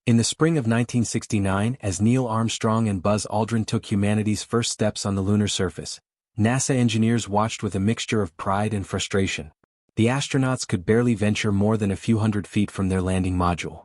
In the spring of 1969, as Neil Armstrong and Buzz Aldrin took humanity's first steps on the lunar surface, NASA engineers watched with a mixture of pride and frustration. The astronauts could barely venture more than a few hundred feet from their landing module.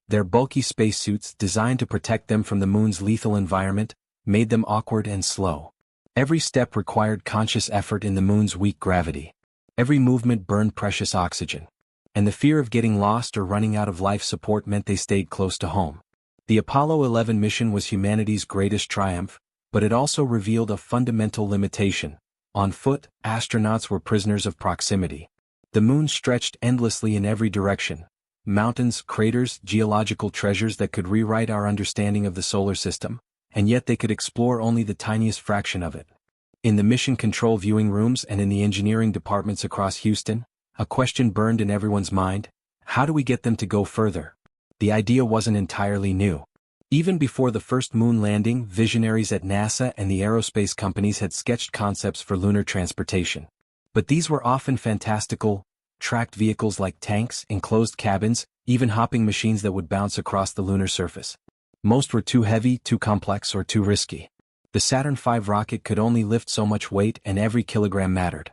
Their bulky spacesuits, designed to protect them from the moon's lethal environment, made them awkward and slow. Every step required conscious effort in the moon's weak gravity. Every movement burned precious oxygen. And the fear of getting lost or running out of life support meant they stayed close to home. The Apollo 11 mission was humanity's greatest triumph, but it also revealed a fundamental limitation. On foot, astronauts were prisoners of proximity. The moon stretched endlessly in every direction. Mountains, craters, geological treasures that could rewrite our understanding of the solar system, and yet they could explore only the tiniest fraction of it. In the mission control viewing rooms and in the engineering departments across Houston, a question burned in everyone's mind: how do we get them to go further? The idea wasn't entirely new. Even before the first moon landing, visionaries at NASA and the aerospace companies had sketched concepts for lunar transportation. But these were often fantastical, tracked vehicles like tanks, enclosed cabins, even hopping machines that would bounce across the lunar surface. Most were too heavy, too complex, or too risky. The Saturn V rocket could only lift so much weight, and every kilogram mattered.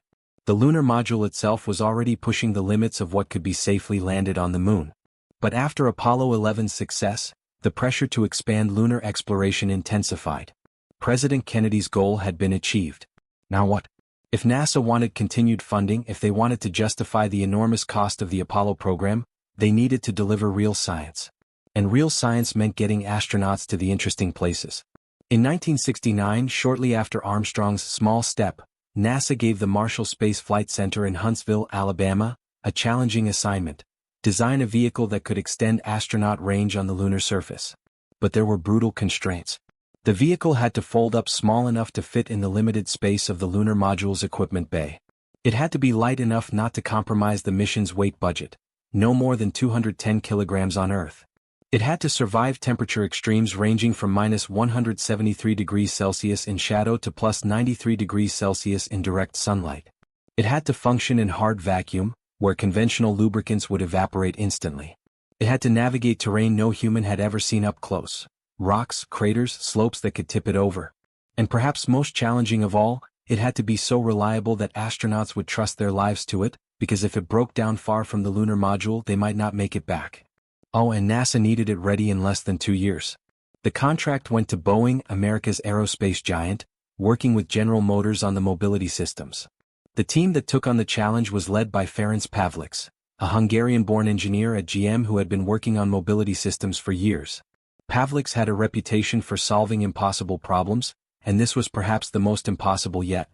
The lunar module itself was already pushing the limits of what could be safely landed on the moon. But after Apollo 11's success, the pressure to expand lunar exploration intensified. President Kennedy's goal had been achieved. Now what? If NASA wanted continued funding, if they wanted to justify the enormous cost of the Apollo program, they needed to deliver real science. And real science meant getting astronauts to the interesting places. In 1969, shortly after Armstrong's small step, NASA gave the Marshall Space Flight Center in Huntsville, Alabama, a challenging assignment: design a vehicle that could extend astronaut range on the lunar surface. But there were brutal constraints. The vehicle had to fold up small enough to fit in the limited space of the lunar module's equipment bay. It had to be light enough not to compromise the mission's weight budget, no more than 210 kilograms on Earth. It had to survive temperature extremes ranging from -173°C in shadow to +93°C in direct sunlight. It had to function in hard vacuum, where conventional lubricants would evaporate instantly. It had to navigate terrain no human had ever seen up close: rocks, craters, slopes that could tip it over. And perhaps most challenging of all, it had to be so reliable that astronauts would trust their lives to it, because if it broke down far from the lunar module, they might not make it back. Oh, and NASA needed it ready in less than 2 years. The contract went to Boeing, America's aerospace giant, working with General Motors on the mobility systems. The team that took on the challenge was led by Ferenc Pavliks, a Hungarian-born engineer at GM who had been working on mobility systems for years. Pavliks had a reputation for solving impossible problems, and this was perhaps the most impossible yet.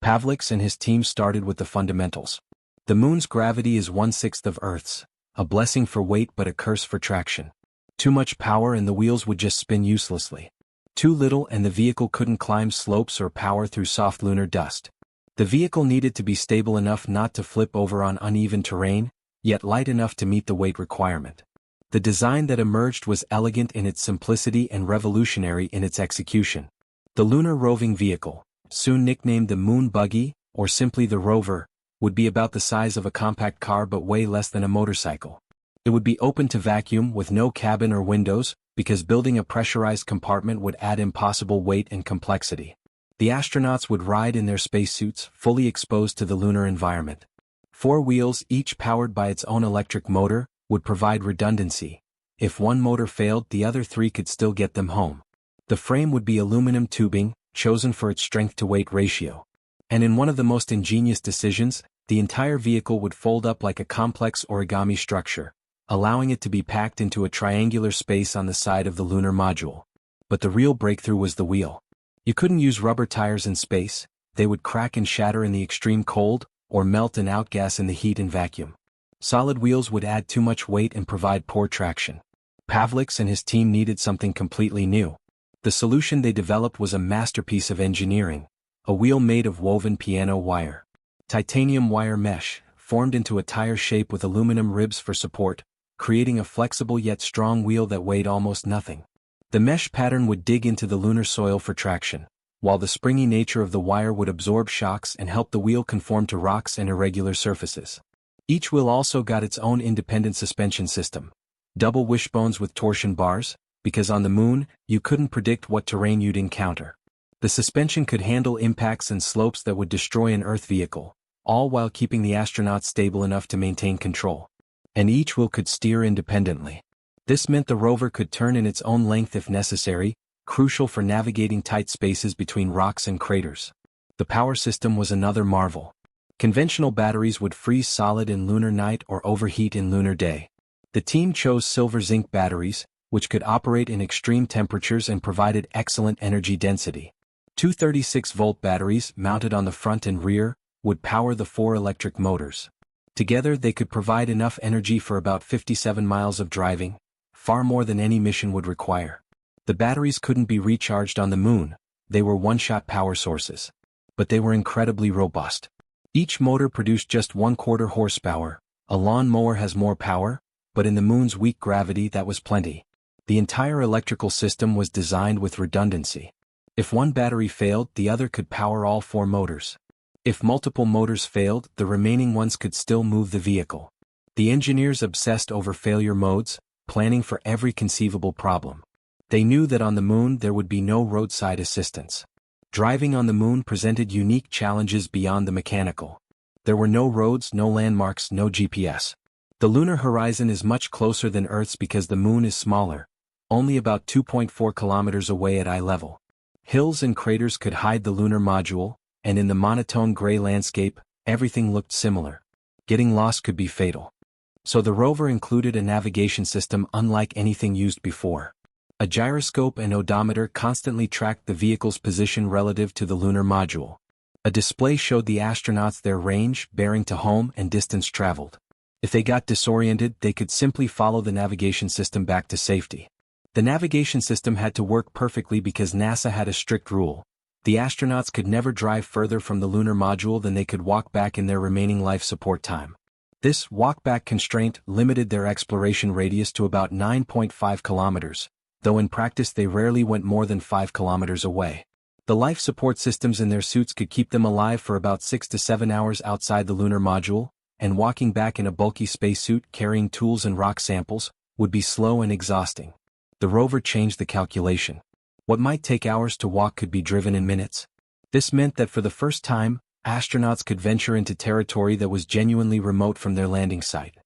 Pavliks and his team started with the fundamentals. The moon's gravity is 1/6 of Earth's, a blessing for weight but a curse for traction. Too much power and the wheels would just spin uselessly. Too little and the vehicle couldn't climb slopes or power through soft lunar dust. The vehicle needed to be stable enough not to flip over on uneven terrain, yet light enough to meet the weight requirement. The design that emerged was elegant in its simplicity and revolutionary in its execution. The Lunar Roving Vehicle, soon nicknamed the Moon Buggy, or simply the Rover, would be about the size of a compact car but weigh less than a motorcycle. It would be open to vacuum with no cabin or windows, because building a pressurized compartment would add impossible weight and complexity. The astronauts would ride in their spacesuits, fully exposed to the lunar environment. 4 wheels, each powered by its own electric motor, would provide redundancy. If one motor failed, the other 3 could still get them home. The frame would be aluminum tubing, chosen for its strength-to-weight ratio. And in one of the most ingenious decisions, the entire vehicle would fold up like a complex origami structure, allowing it to be packed into a triangular space on the side of the lunar module. But the real breakthrough was the wheel. You couldn't use rubber tires in space; they would crack and shatter in the extreme cold, or melt and outgas in the heat and vacuum. Solid wheels would add too much weight and provide poor traction. Pavliks and his team needed something completely new. The solution they developed was a masterpiece of engineering: a wheel made of woven piano wire. Titanium wire mesh, formed into a tire shape with aluminum ribs for support, creating a flexible yet strong wheel that weighed almost nothing. The mesh pattern would dig into the lunar soil for traction, while the springy nature of the wire would absorb shocks and help the wheel conform to rocks and irregular surfaces. Each wheel also got its own independent suspension system. Double wishbones with torsion bars, because on the moon, you couldn't predict what terrain you'd encounter. The suspension could handle impacts and slopes that would destroy an Earth vehicle, all while keeping the astronauts stable enough to maintain control. And each wheel could steer independently. This meant the rover could turn in its own length if necessary, crucial for navigating tight spaces between rocks and craters. The power system was another marvel. Conventional batteries would freeze solid in lunar night or overheat in lunar day. The team chose silver-zinc batteries, which could operate in extreme temperatures and provided excellent energy density. Two 36-volt batteries mounted on the front and rear would power the 4 electric motors. Together they could provide enough energy for about 57 miles of driving, far more than any mission would require. The batteries couldn't be recharged on the moon, they were one-shot power sources. But they were incredibly robust. Each motor produced just 1/4 horsepower. A lawn mower has more power, but in the moon's weak gravity that was plenty. The entire electrical system was designed with redundancy. If one battery failed, the other could power all 4 motors. If multiple motors failed, the remaining ones could still move the vehicle. The engineers obsessed over failure modes, planning for every conceivable problem. They knew that on the moon there would be no roadside assistance. Driving on the moon presented unique challenges beyond the mechanical. There were no roads, no landmarks, no GPS. The lunar horizon is much closer than Earth's because the moon is smaller, only about 2.4 kilometers away at eye level. Hills and craters could hide the lunar module, and in the monotone gray landscape, everything looked similar. Getting lost could be fatal. So the rover included a navigation system unlike anything used before. A gyroscope and odometer constantly tracked the vehicle's position relative to the lunar module. A display showed the astronauts their range, bearing to home, and distance traveled. If they got disoriented, they could simply follow the navigation system back to safety. The navigation system had to work perfectly because NASA had a strict rule. The astronauts could never drive further from the lunar module than they could walk back in their remaining life support time. This walk-back constraint limited their exploration radius to about 9.5 kilometers. Though in practice they rarely went more than 5 kilometers away. The life support systems in their suits could keep them alive for about 6 to 7 hours outside the lunar module, and walking back in a bulky spacesuit carrying tools and rock samples would be slow and exhausting. The rover changed the calculation. What might take hours to walk could be driven in minutes. This meant that for the first time, astronauts could venture into territory that was genuinely remote from their landing site.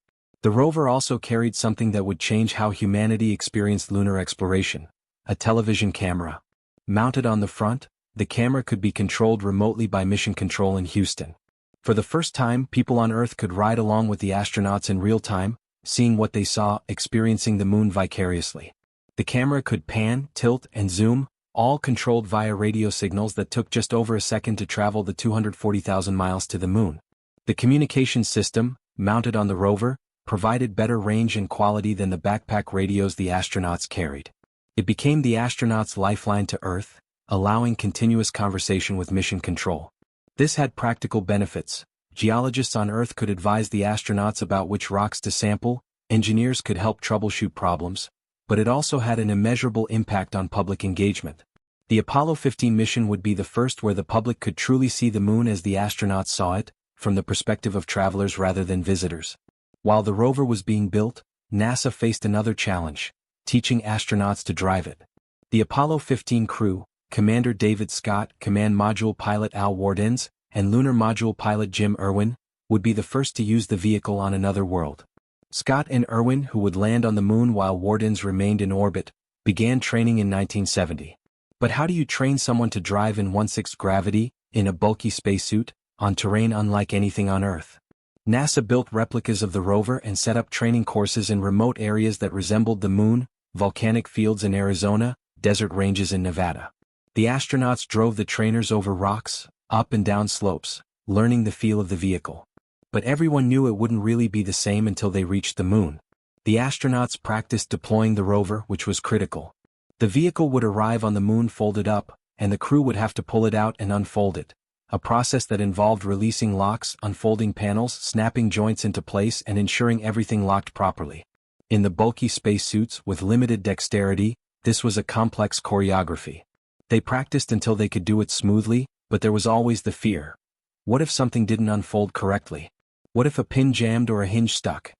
The rover also carried something that would change how humanity experienced lunar exploration: a television camera. Mounted on the front, the camera could be controlled remotely by mission control in Houston. For the first time, people on Earth could ride along with the astronauts in real time, seeing what they saw, experiencing the moon vicariously. The camera could pan, tilt, and zoom, all controlled via radio signals that took just over a second to travel the 240,000 miles to the moon. The communications system, mounted on the rover, provided better range and quality than the backpack radios the astronauts carried. It became the astronauts' lifeline to Earth, allowing continuous conversation with mission control. This had practical benefits. Geologists on Earth could advise the astronauts about which rocks to sample, engineers could help troubleshoot problems, but it also had an immeasurable impact on public engagement. The Apollo 15 mission would be the first where the public could truly see the moon as the astronauts saw it, from the perspective of travelers rather than visitors. While the rover was being built, NASA faced another challenge: teaching astronauts to drive it. The Apollo 15 crew, Commander David Scott, Command Module Pilot Al Wardens, and Lunar Module Pilot Jim Irwin, would be the first to use the vehicle on another world. Scott and Irwin, who would land on the moon while Wardens remained in orbit, began training in 1970. But how do you train someone to drive in 1/6 gravity, in a bulky spacesuit, on terrain unlike anything on Earth? NASA built replicas of the rover and set up training courses in remote areas that resembled the moon, volcanic fields in Arizona, desert ranges in Nevada. The astronauts drove the trainers over rocks, up and down slopes, learning the feel of the vehicle. But everyone knew it wouldn't really be the same until they reached the moon. The astronauts practiced deploying the rover, which was critical. The vehicle would arrive on the moon folded up, and the crew would have to pull it out and unfold it. A process that involved releasing locks, unfolding panels, snapping joints into place, and ensuring everything locked properly. In the bulky spacesuits with limited dexterity, this was a complex choreography. They practiced until they could do it smoothly, but there was always the fear. What if something didn't unfold correctly? What if a pin jammed or a hinge stuck?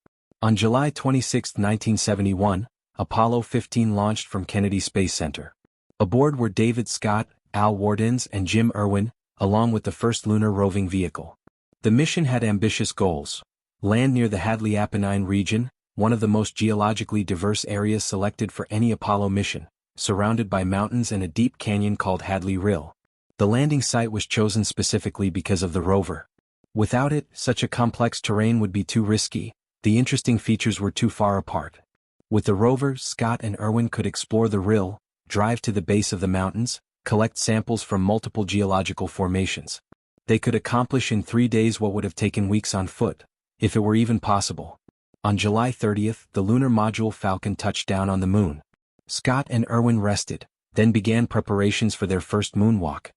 On July 26, 1971, Apollo 15 launched from Kennedy Space Center. Aboard were David Scott, Al Wardens and Jim Irwin, along with the first Lunar Roving Vehicle. The mission had ambitious goals. Land near the Hadley Apennine region, one of the most geologically diverse areas selected for any Apollo mission, surrounded by mountains and a deep canyon called Hadley Rille. The landing site was chosen specifically because of the rover. Without it, such a complex terrain would be too risky. The interesting features were too far apart. With the rover, Scott and Irwin could explore the Rille, drive to the base of the mountains, collect samples from multiple geological formations. They could accomplish in 3 days what would have taken weeks on foot, if it were even possible. On July 30th, the lunar module Falcon touched down on the moon. Scott and Irwin rested, then began preparations for their first moonwalk.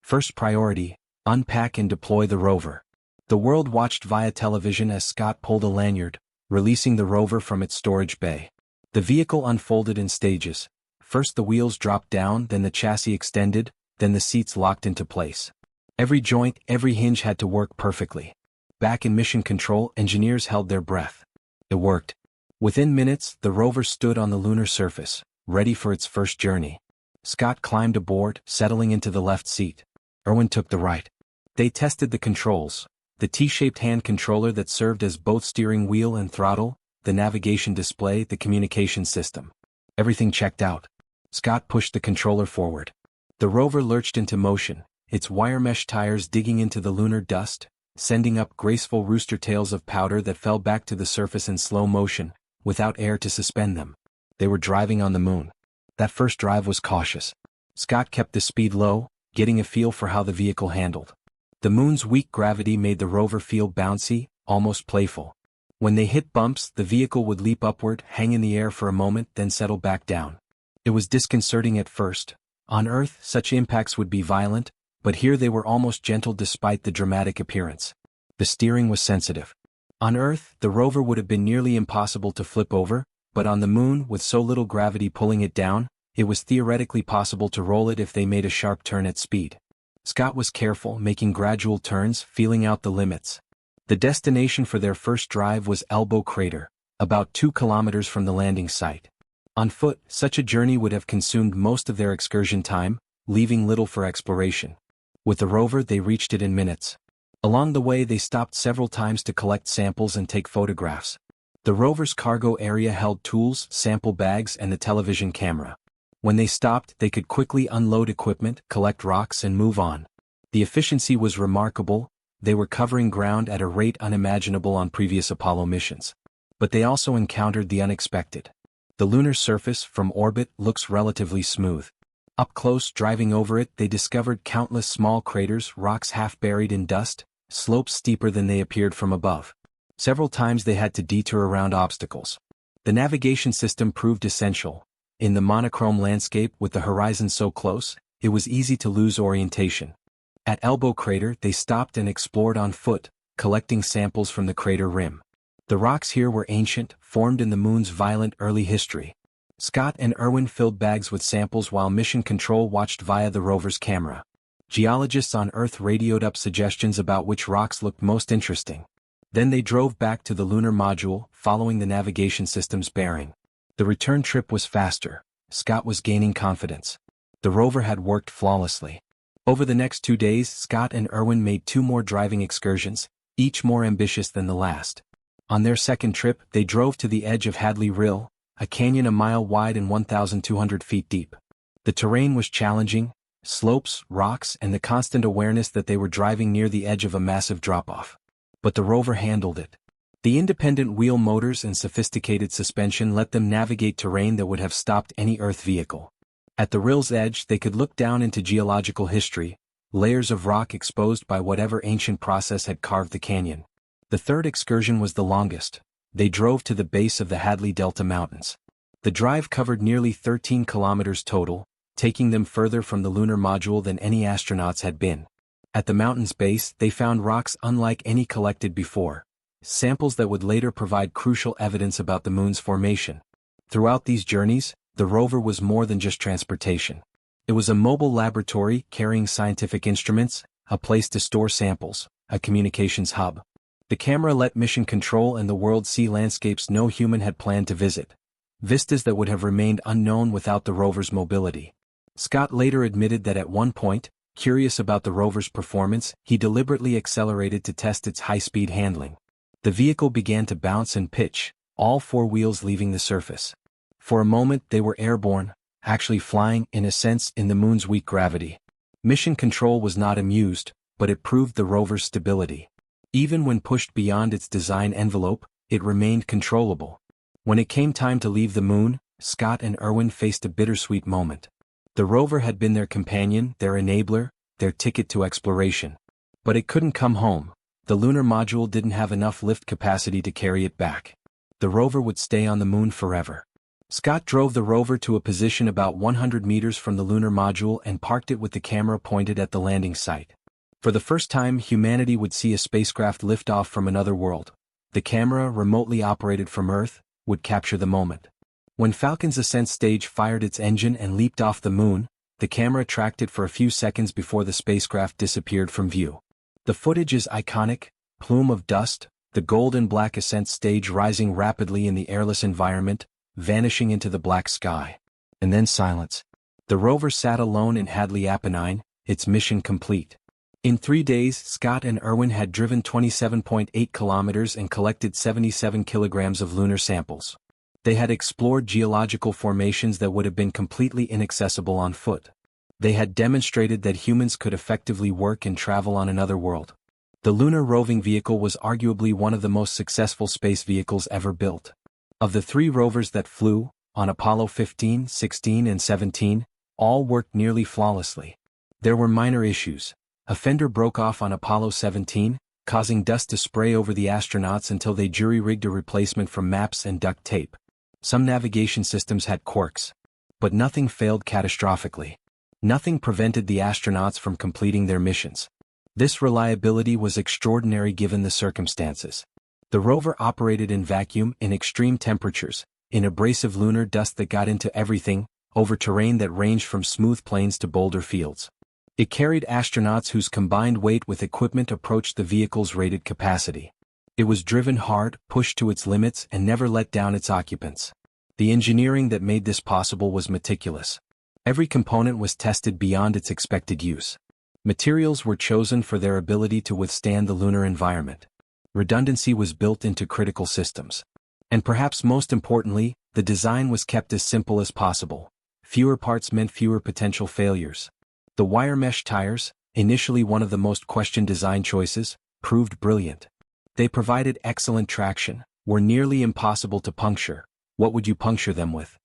First priority, unpack and deploy the rover. The world watched via television as Scott pulled a lanyard, releasing the rover from its storage bay. The vehicle unfolded in stages. First the wheels dropped down, then the chassis extended, then the seats locked into place. Every joint, every hinge had to work perfectly. Back in mission control, engineers held their breath. It worked. Within minutes, the rover stood on the lunar surface, ready for its first journey. Scott climbed aboard, settling into the left seat. Irwin took the right. They tested the controls. The T-shaped hand controller that served as both steering wheel and throttle, the navigation display, the communication system. Everything checked out. Scott pushed the controller forward. The rover lurched into motion, its wire mesh tires digging into the lunar dust, sending up graceful rooster tails of powder that fell back to the surface in slow motion, without air to suspend them. They were driving on the moon. That first drive was cautious. Scott kept the speed low, getting a feel for how the vehicle handled. The moon's weak gravity made the rover feel bouncy, almost playful. When they hit bumps, the vehicle would leap upward, hang in the air for a moment, then settle back down. It was disconcerting at first. On Earth, such impacts would be violent, but here they were almost gentle despite the dramatic appearance. The steering was sensitive. On Earth, the rover would have been nearly impossible to flip over, but on the moon, with so little gravity pulling it down, it was theoretically possible to roll it if they made a sharp turn at speed. Scott was careful, making gradual turns, feeling out the limits. The destination for their first drive was Elbow Crater, about 2 kilometers from the landing site. On foot, such a journey would have consumed most of their excursion time, leaving little for exploration. With the rover, they reached it in minutes. Along the way, they stopped several times to collect samples and take photographs. The rover's cargo area held tools, sample bags, and the television camera. When they stopped, they could quickly unload equipment, collect rocks, and move on. The efficiency was remarkable. They were covering ground at a rate unimaginable on previous Apollo missions. But they also encountered the unexpected. The lunar surface, from orbit, looks relatively smooth. Up close, driving over it, they discovered countless small craters, rocks half buried in dust, slopes steeper than they appeared from above. Several times they had to detour around obstacles. The navigation system proved essential. In the monochrome landscape, with the horizon so close, it was easy to lose orientation. At Elbow Crater, they stopped and explored on foot, collecting samples from the crater rim. The rocks here were ancient, formed in the moon's violent early history. Scott and Irwin filled bags with samples while Mission Control watched via the rover's camera. Geologists on Earth radioed up suggestions about which rocks looked most interesting. Then they drove back to the lunar module, following the navigation system's bearing. The return trip was faster. Scott was gaining confidence. The rover had worked flawlessly. Over the next 2 days, Scott and Irwin made 2 more driving excursions, each more ambitious than the last. On their second trip, they drove to the edge of Hadley Rille, a canyon a mile wide and 1,200 feet deep. The terrain was challenging, slopes, rocks, and the constant awareness that they were driving near the edge of a massive drop-off. But the rover handled it. The independent wheel motors and sophisticated suspension let them navigate terrain that would have stopped any Earth vehicle. At the Rille's edge, they could look down into geological history, layers of rock exposed by whatever ancient process had carved the canyon. The third excursion was the longest. They drove to the base of the Hadley Delta Mountains. The drive covered nearly 13 kilometers total, taking them further from the lunar module than any astronauts had been. At the mountain's base, they found rocks unlike any collected before, samples that would later provide crucial evidence about the moon's formation. Throughout these journeys, the rover was more than just transportation. It was a mobile laboratory carrying scientific instruments, a place to store samples, a communications hub. The camera let mission control and the world see landscapes no human had planned to visit. Vistas that would have remained unknown without the rover's mobility. Scott later admitted that at one point, curious about the rover's performance, he deliberately accelerated to test its high-speed handling. The vehicle began to bounce and pitch, all four wheels leaving the surface. For a moment they were airborne, actually flying, in a sense, in the moon's weak gravity. Mission control was not amused, but it proved the rover's stability. Even when pushed beyond its design envelope, it remained controllable. When it came time to leave the moon, Scott and Irwin faced a bittersweet moment. The rover had been their companion, their enabler, their ticket to exploration. But it couldn't come home. The lunar module didn't have enough lift capacity to carry it back. The rover would stay on the moon forever. Scott drove the rover to a position about 100 meters from the lunar module and parked it with the camera pointed at the landing site. For the first time, humanity would see a spacecraft lift off from another world. The camera, remotely operated from Earth, would capture the moment. When Falcon's ascent stage fired its engine and leaped off the moon, the camera tracked it for a few seconds before the spacecraft disappeared from view. The footage is iconic: plume of dust, the gold and black ascent stage rising rapidly in the airless environment, vanishing into the black sky. And then silence. The rover sat alone in Hadley Apennine, its mission complete. In 3 days, Scott and Irwin had driven 27.8 kilometers and collected 77 kilograms of lunar samples. They had explored geological formations that would have been completely inaccessible on foot. They had demonstrated that humans could effectively work and travel on another world. The Lunar Roving Vehicle was arguably one of the most successful space vehicles ever built. Of the 3 rovers that flew, on Apollo 15, 16 and 17, all worked nearly flawlessly. There were minor issues. A fender broke off on Apollo 17, causing dust to spray over the astronauts until they jury-rigged a replacement from maps and duct tape. Some navigation systems had quirks. But nothing failed catastrophically. Nothing prevented the astronauts from completing their missions. This reliability was extraordinary given the circumstances. The rover operated in vacuum, in extreme temperatures, in abrasive lunar dust that got into everything, over terrain that ranged from smooth plains to boulder fields. It carried astronauts whose combined weight with equipment approached the vehicle's rated capacity. It was driven hard, pushed to its limits, and never let down its occupants. The engineering that made this possible was meticulous. Every component was tested beyond its expected use. Materials were chosen for their ability to withstand the lunar environment. Redundancy was built into critical systems. And perhaps most importantly, the design was kept as simple as possible. Fewer parts meant fewer potential failures. The wire mesh tires, initially one of the most questioned design choices, proved brilliant. They provided excellent traction, were nearly impossible to puncture. What would you puncture them with?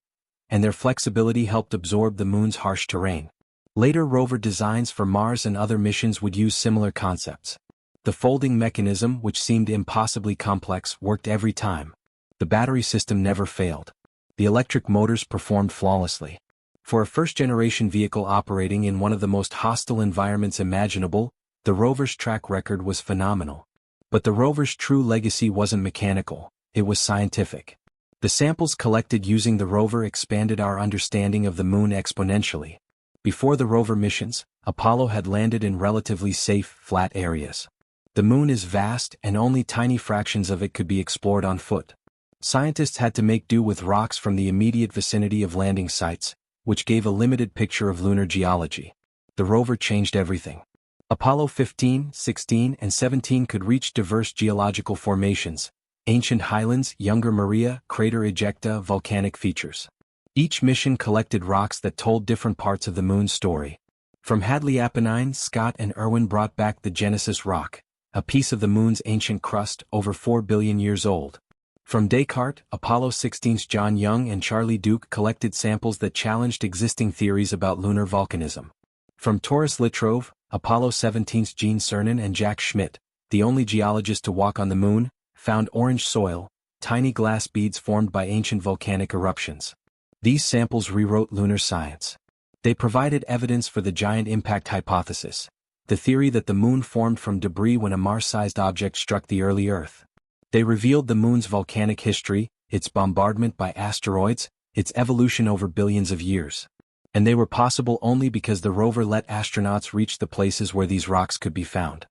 And their flexibility helped absorb the moon's harsh terrain. Later rover designs for Mars and other missions would use similar concepts. The folding mechanism, which seemed impossibly complex, worked every time. The battery system never failed. The electric motors performed flawlessly. For a first-generation vehicle operating in one of the most hostile environments imaginable, the rover's track record was phenomenal. But the rover's true legacy wasn't mechanical, it was scientific. The samples collected using the rover expanded our understanding of the moon exponentially. Before the rover missions, Apollo had landed in relatively safe, flat areas. The moon is vast and only tiny fractions of it could be explored on foot. Scientists had to make do with rocks from the immediate vicinity of landing sites, which gave a limited picture of lunar geology. The rover changed everything. Apollo 15, 16, and 17 could reach diverse geological formations: ancient highlands, younger Maria, crater ejecta, volcanic features. Each mission collected rocks that told different parts of the moon's story. From Hadley Apennine, Scott and Irwin brought back the Genesis rock, a piece of the moon's ancient crust, over 4 billion years old. From Descartes, Apollo 16's John Young and Charlie Duke collected samples that challenged existing theories about lunar volcanism. From Taurus Litrove, Apollo 17's Gene Cernan and Jack Schmitt, the only geologist to walk on the moon, found orange soil, tiny glass beads formed by ancient volcanic eruptions. These samples rewrote lunar science. They provided evidence for the giant impact hypothesis, the theory that the moon formed from debris when a Mars-sized object struck the early Earth. They revealed the moon's volcanic history, its bombardment by asteroids, its evolution over billions of years. And they were possible only because the rover let astronauts reach the places where these rocks could be found.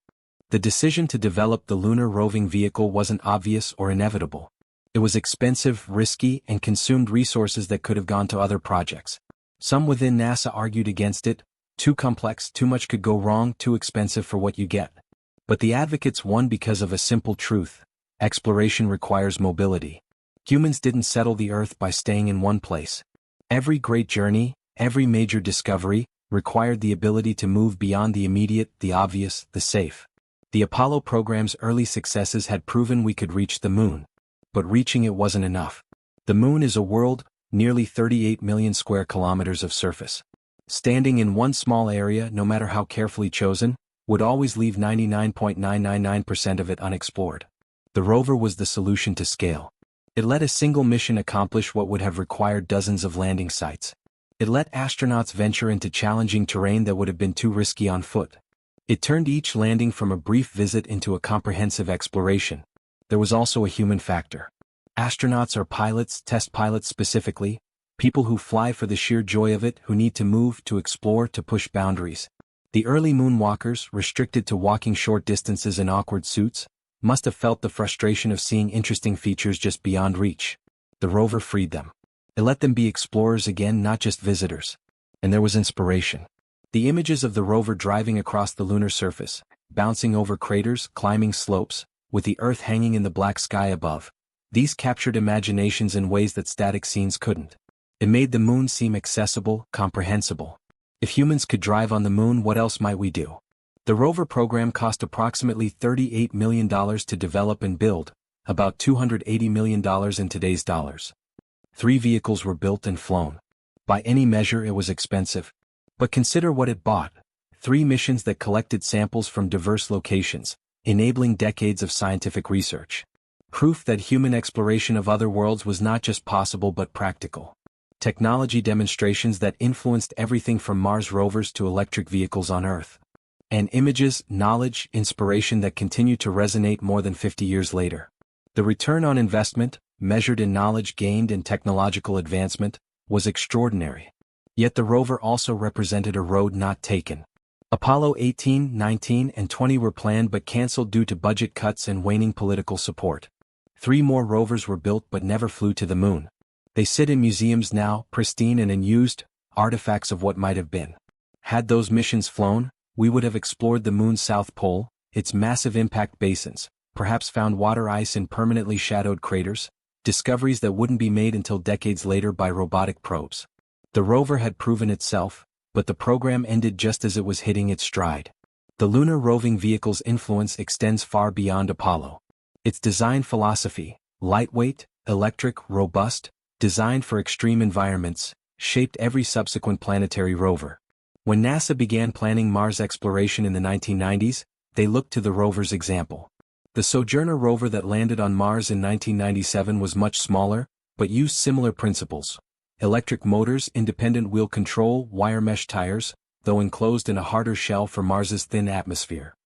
The decision to develop the Lunar Roving Vehicle wasn't obvious or inevitable. It was expensive, risky, and consumed resources that could have gone to other projects. Some within NASA argued against it: too complex, too much could go wrong, too expensive for what you get. But the advocates won because of a simple truth: exploration requires mobility. Humans didn't settle the Earth by staying in one place. Every great journey, every major discovery, required the ability to move beyond the immediate, the obvious, the safe. The Apollo program's early successes had proven we could reach the moon. But reaching it wasn't enough. The moon is a world, nearly 38 million square kilometers of surface. Standing in one small area, no matter how carefully chosen, would always leave 99.999% of it unexplored. The rover was the solution to scale. It let a single mission accomplish what would have required dozens of landing sites. It let astronauts venture into challenging terrain that would have been too risky on foot. It turned each landing from a brief visit into a comprehensive exploration. There was also a human factor. Astronauts are pilots, test pilots specifically, people who fly for the sheer joy of it, who need to move, to explore, to push boundaries. The early moonwalkers, restricted to walking short distances in awkward suits, must have felt the frustration of seeing interesting features just beyond reach. The rover freed them. It let them be explorers again, not just visitors. And there was inspiration. The images of the rover driving across the lunar surface, bouncing over craters, climbing slopes, with the Earth hanging in the black sky above, these captured imaginations in ways that static scenes couldn't. It made the moon seem accessible, comprehensible. If humans could drive on the moon, what else might we do? The rover program cost approximately $38 million to develop and build, about $280 million in today's dollars. 3 vehicles were built and flown. By any measure, it was expensive. But consider what it bought: 3 missions that collected samples from diverse locations, enabling decades of scientific research. Proof that human exploration of other worlds was not just possible but practical. Technology demonstrations that influenced everything from Mars rovers to electric vehicles on Earth. And images, knowledge, inspiration that continue to resonate more than 50 years later. The return on investment, measured in knowledge gained and technological advancement, was extraordinary. Yet the rover also represented a road not taken. Apollo 18, 19, and 20 were planned but cancelled due to budget cuts and waning political support. 3 more rovers were built but never flew to the moon. They sit in museums now, pristine and unused, artifacts of what might have been. Had those missions flown, we would have explored the moon's south pole, its massive impact basins, perhaps found water ice in permanently shadowed craters, discoveries that wouldn't be made until decades later by robotic probes. The rover had proven itself, but the program ended just as it was hitting its stride. The Lunar Roving Vehicle's influence extends far beyond Apollo. Its design philosophy, lightweight, electric, robust, designed for extreme environments, shaped every subsequent planetary rover. When NASA began planning Mars exploration in the 1990s, they looked to the rover's example. The Sojourner rover that landed on Mars in 1997 was much smaller, but used similar principles. Electric motors, independent wheel control, wire mesh tires, though enclosed in a harder shell for Mars's thin atmosphere.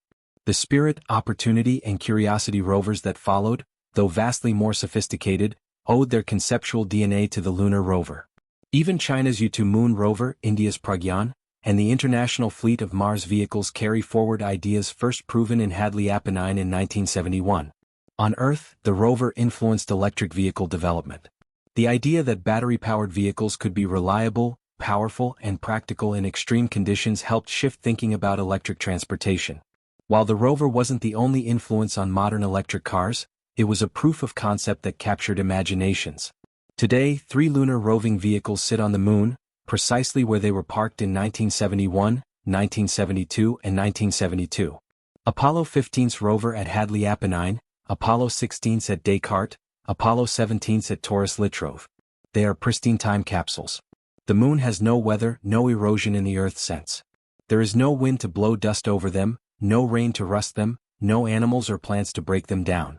The Spirit, Opportunity, and Curiosity rovers that followed, though vastly more sophisticated, owed their conceptual DNA to the Lunar Rover. Even China's U-2 Moon rover, India's Pragyan, and the international fleet of Mars vehicles carry forward ideas first proven in Hadley Apennine in 1971. On Earth, the rover influenced electric vehicle development. The idea that battery-powered vehicles could be reliable, powerful, and practical in extreme conditions helped shift thinking about electric transportation. While the rover wasn't the only influence on modern electric cars, it was a proof of concept that captured imaginations. Today, 3 lunar roving vehicles sit on the moon, precisely where they were parked in 1971, 1972, and 1972. Apollo 15's rover at Hadley Apennine, Apollo 16's at Descartes, Apollo 17's at Taurus Litrove. They are pristine time capsules. The moon has no weather, no erosion in the Earth's sense. There is no wind to blow dust over them, no rain to rust them, no animals or plants to break them down.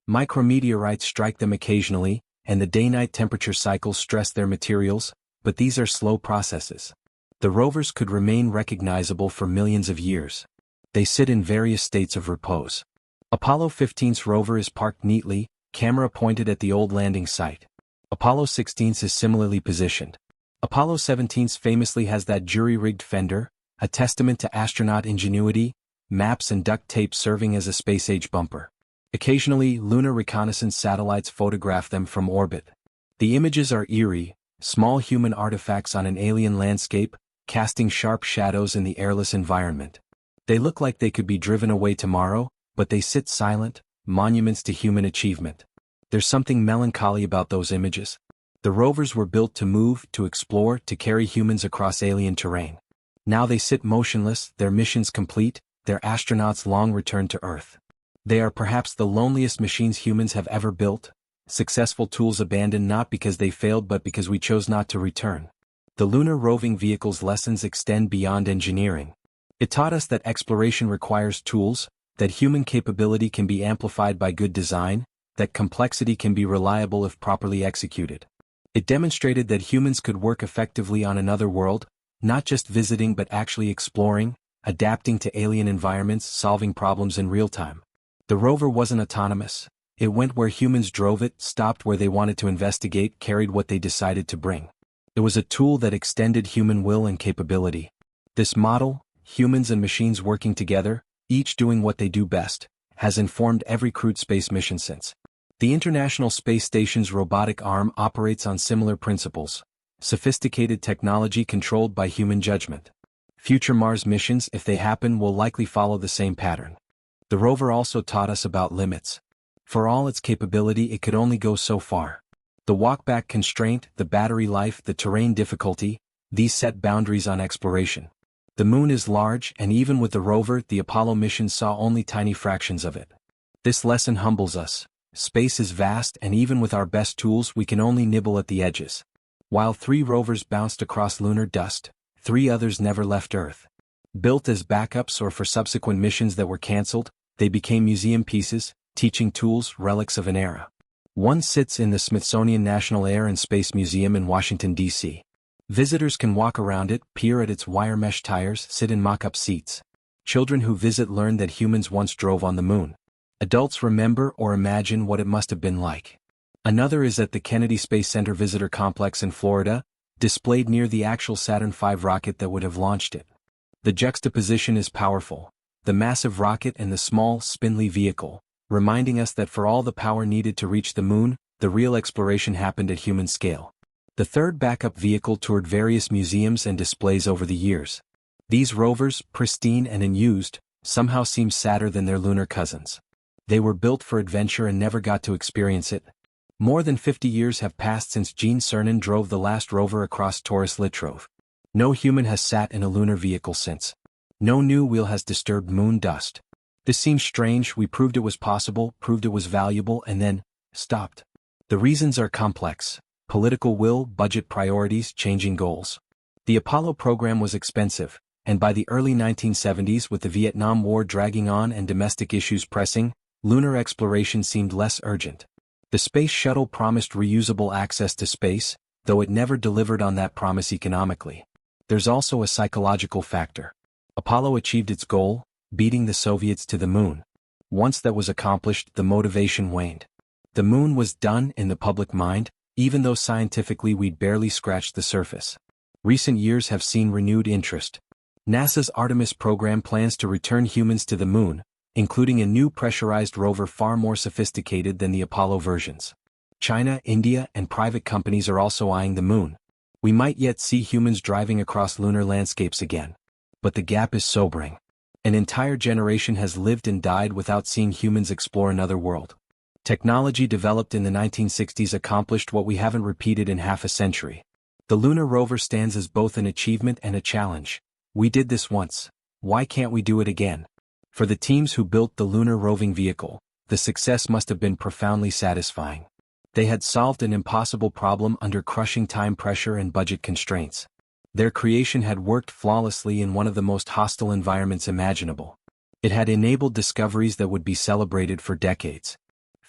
Micrometeorites strike them occasionally, and the day-night temperature cycles stress their materials, but these are slow processes. The rovers could remain recognizable for millions of years. They sit in various states of repose. Apollo 15's rover is parked neatly, camera pointed at the old landing site. Apollo 16's is similarly positioned. Apollo 17's famously has that jury-rigged fender, a testament to astronaut ingenuity, maps and duct tape serving as a space-age bumper. Occasionally, lunar reconnaissance satellites photograph them from orbit. The images are eerie, small human artifacts on an alien landscape, casting sharp shadows in the airless environment. They look like they could be driven away tomorrow, but they sit silent, monuments to human achievement. There's something melancholy about those images. The rovers were built to move, to explore, to carry humans across alien terrain. Now they sit motionless, their missions complete, their astronauts long returned to Earth. They are perhaps the loneliest machines humans have ever built, successful tools abandoned not because they failed but because we chose not to return. The Lunar Roving Vehicle's lessons extend beyond engineering. It taught us that exploration requires tools, that human capability can be amplified by good design, that complexity can be reliable if properly executed. It demonstrated that humans could work effectively on another world, not just visiting but actually exploring, adapting to alien environments, solving problems in real time. The rover wasn't autonomous. It went where humans drove it, stopped where they wanted to investigate, carried what they decided to bring. It was a tool that extended human will and capability. This model, humans and machines working together, each doing what they do best, has informed every crewed space mission since. The International Space Station's robotic arm operates on similar principles, sophisticated technology controlled by human judgment. Future Mars missions, if they happen, will likely follow the same pattern. The rover also taught us about limits. For all its capability, it could only go so far. The walkback constraint, the battery life, the terrain difficulty, these set boundaries on exploration. The moon is large, and even with the rover, the Apollo mission saw only tiny fractions of it. This lesson humbles us. Space is vast, and even with our best tools, we can only nibble at the edges. While 3 rovers bounced across lunar dust, 3 others never left Earth. Built as backups or for subsequent missions that were cancelled, they became museum pieces, teaching tools, relics of an era. One sits in the Smithsonian National Air and Space Museum in Washington, D.C. Visitors can walk around it, peer at its wire mesh tires, sit in mock-up seats. Children who visit learn that humans once drove on the moon. Adults remember or imagine what it must have been like. Another is at the Kennedy Space Center Visitor Complex in Florida, displayed near the actual Saturn V rocket that would have launched it. The juxtaposition is powerful. The massive rocket and the small, spindly vehicle, reminding us that for all the power needed to reach the moon, the real exploration happened at human scale. The third backup vehicle toured various museums and displays over the years. These rovers, pristine and unused, somehow seem sadder than their lunar cousins. They were built for adventure and never got to experience it. More than 50 years have passed since Gene Cernan drove the last rover across Taurus Littrove. No human has sat in a lunar vehicle since. No new wheel has disturbed moon dust. This seems strange. We proved it was possible, proved it was valuable, and then stopped. The reasons are complex. Political will, budget priorities, changing goals. The Apollo program was expensive, and by the early 1970s, with the Vietnam War dragging on and domestic issues pressing, lunar exploration seemed less urgent. The space shuttle promised reusable access to space, though it never delivered on that promise economically. There's also a psychological factor. Apollo achieved its goal, beating the Soviets to the moon. Once that was accomplished, the motivation waned. The moon was done in the public mind, even though scientifically we'd barely scratched the surface. Recent years have seen renewed interest. NASA's Artemis program plans to return humans to the moon, including a new pressurized rover far more sophisticated than the Apollo versions. China, India, and private companies are also eyeing the moon. We might yet see humans driving across lunar landscapes again. But the gap is sobering. An entire generation has lived and died without seeing humans explore another world. Technology developed in the 1960s accomplished what we haven't repeated in half a century. The Lunar Rover stands as both an achievement and a challenge. We did this once. Why can't we do it again? For the teams who built the Lunar Roving Vehicle, the success must have been profoundly satisfying. They had solved an impossible problem under crushing time pressure and budget constraints. Their creation had worked flawlessly in one of the most hostile environments imaginable. It had enabled discoveries that would be celebrated for decades.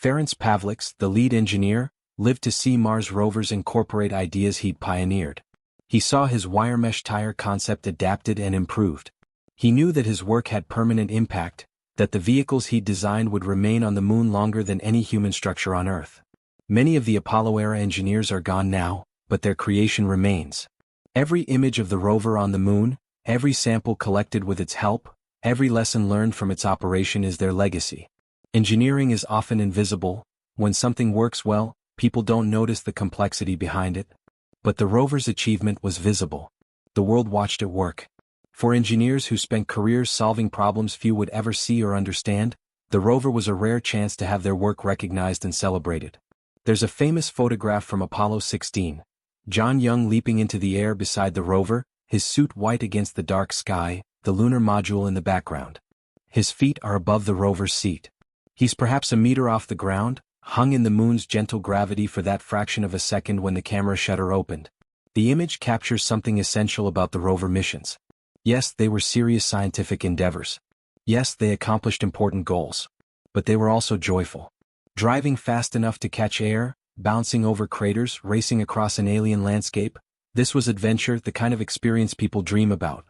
Ferenc Pavliks, the lead engineer, lived to see Mars rovers incorporate ideas he'd pioneered. He saw his wire mesh tire concept adapted and improved. He knew that his work had permanent impact, that the vehicles he'd designed would remain on the moon longer than any human structure on Earth. Many of the Apollo-era engineers are gone now, but their creation remains. Every image of the rover on the moon, every sample collected with its help, Every lesson learned from its operation is their legacy. Engineering is often invisible. When something works well, people don't notice the complexity behind it. But the rover's achievement was visible. The world watched it work. For engineers who spent careers solving problems few would ever see or understand, the rover was a rare chance to have their work recognized and celebrated. There's a famous photograph from Apollo 16. John Young leaping into the air beside the rover, his suit white against the dark sky, the lunar module in the background. His feet are above the rover's seat. He's perhaps a meter off the ground, hung in the moon's gentle gravity for that fraction of a second when the camera shutter opened. The image captures something essential about the rover missions. Yes, they were serious scientific endeavors. Yes, they accomplished important goals. But they were also joyful. Driving fast enough to catch air, bouncing over craters, racing across an alien landscape, this was adventure, the kind of experience people dream about.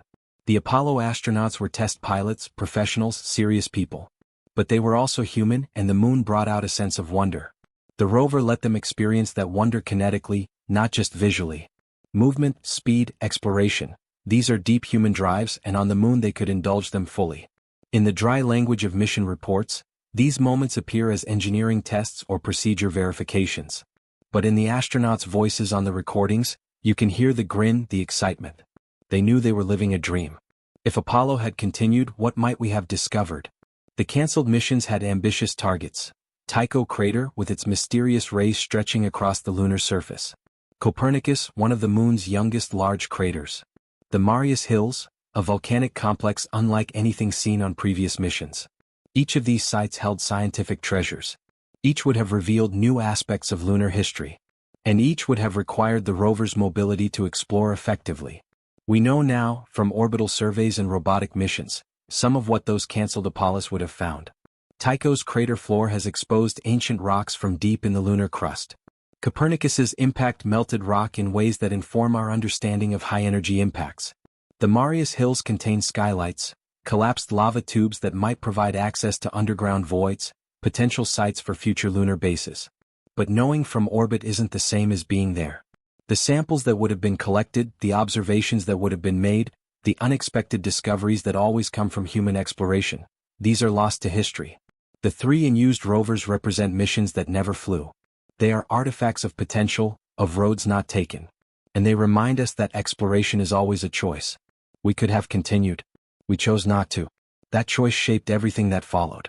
The Apollo astronauts were test pilots, professionals, serious people. But they were also human, and the moon brought out a sense of wonder. The rover let them experience that wonder kinetically, not just visually. Movement, speed, exploration. These are deep human drives, and on the moon they could indulge them fully. In the dry language of mission reports, these moments appear as engineering tests or procedure verifications. But in the astronauts' voices on the recordings, you can hear the grin, the excitement. They knew they were living a dream. If Apollo had continued, what might we have discovered? The cancelled missions had ambitious targets. Tycho crater with its mysterious rays stretching across the lunar surface. Copernicus, one of the moon's youngest large craters. The Marius Hills, a volcanic complex unlike anything seen on previous missions. Each of these sites held scientific treasures. Each would have revealed new aspects of lunar history. And each would have required the rover's mobility to explore effectively. We know now, from orbital surveys and robotic missions, some of what those cancelled Apollos would have found. Tycho's crater floor has exposed ancient rocks from deep in the lunar crust. Copernicus's impact melted rock in ways that inform our understanding of high-energy impacts. The Marius Hills contain skylights, collapsed lava tubes that might provide access to underground voids, potential sites for future lunar bases. But knowing from orbit isn't the same as being there. The samples that would have been collected, the observations that would have been made, the unexpected discoveries that always come from human exploration, these are lost to history. The 3 unused rovers represent missions that never flew. They are artifacts of potential, of roads not taken. And they remind us that exploration is always a choice. We could have continued. We chose not to. That choice shaped everything that followed.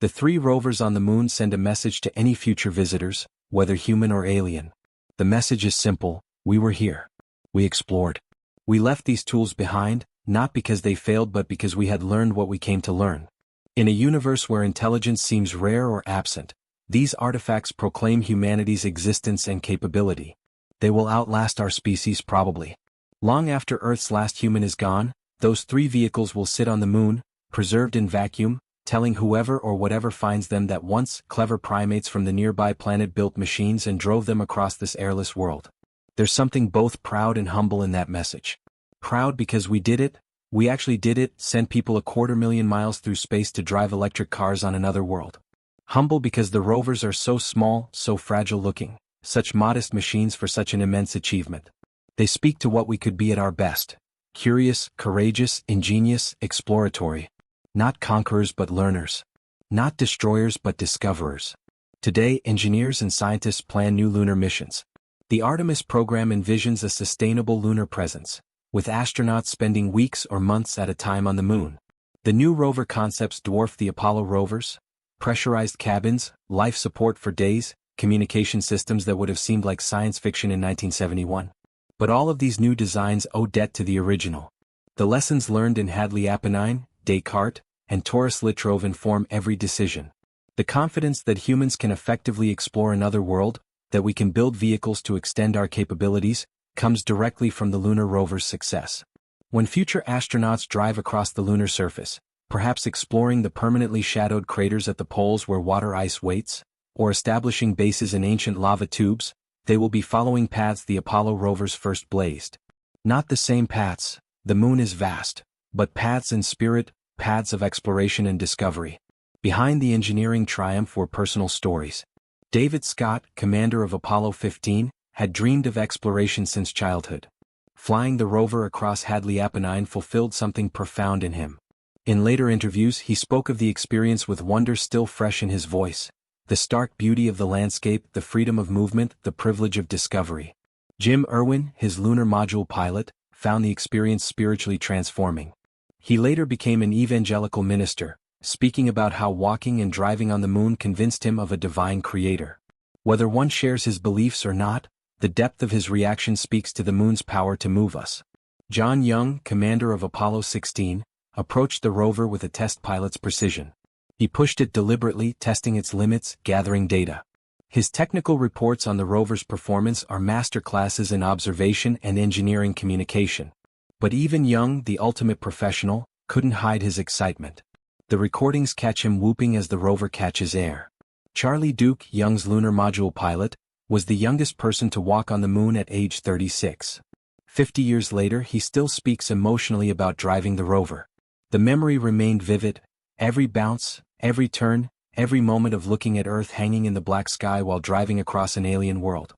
The 3 rovers on the moon send a message to any future visitors, whether human or alien. The message is simple: we were here. We explored. We left these tools behind, not because they failed but because we had learned what we came to learn. In a universe where intelligence seems rare or absent, these artifacts proclaim humanity's existence and capability. They will outlast our species probably. Long after Earth's last human is gone, those 3 vehicles will sit on the moon, preserved in vacuum, telling whoever or whatever finds them that once clever primates from the nearby planet built machines and drove them across this airless world. There's something both proud and humble in that message. Proud because we did it. We actually did it, sent people 250,000 miles through space to drive electric cars on another world. Humble because the rovers are so small, so fragile looking, such modest machines for such an immense achievement. They speak to what we could be at our best. Curious, courageous, ingenious, exploratory. Not conquerors but learners. Not destroyers but discoverers. Today, engineers and scientists plan new lunar missions. The Artemis program envisions a sustainable lunar presence, with astronauts spending weeks or months at a time on the moon. The new rover concepts dwarf the Apollo rovers. Pressurized cabins, life support for days, communication systems that would have seemed like science fiction in 1971. But all of these new designs owe debt to the original. The lessons learned in Hadley Apennine, Descartes, and Taurus Litrove inform every decision. The confidence that humans can effectively explore another world, that we can build vehicles to extend our capabilities, comes directly from the Lunar Rover's success. When future astronauts drive across the lunar surface, perhaps exploring the permanently shadowed craters at the poles where water ice waits, or establishing bases in ancient lava tubes, they will be following paths the Apollo rovers first blazed. Not the same paths, the moon is vast, but paths in spirit, paths of exploration and discovery. Behind the engineering triumph were personal stories. David Scott, commander of Apollo 15, had dreamed of exploration since childhood. Flying the rover across Hadley Apennine fulfilled something profound in him. In later interviews he spoke of the experience with wonder still fresh in his voice, the stark beauty of the landscape, the freedom of movement, the privilege of discovery. Jim Irwin, his lunar module pilot, found the experience spiritually transforming. He later became an evangelical minister, speaking about how walking and driving on the moon convinced him of a divine creator. Whether one shares his beliefs or not, the depth of his reaction speaks to the moon's power to move us. John Young, commander of Apollo 16, approached the rover with a test pilot's precision. He pushed it deliberately, testing its limits, gathering data. His technical reports on the rover's performance are masterclasses in observation and engineering communication. But even Young, the ultimate professional, couldn't hide his excitement. The recordings catch him whooping as the rover catches air. Charlie Duke, Young's lunar module pilot, was the youngest person to walk on the moon at age 36. 50 years later he still speaks emotionally about driving the rover. The memory remained vivid, every bounce, every turn, every moment of looking at Earth hanging in the black sky while driving across an alien world.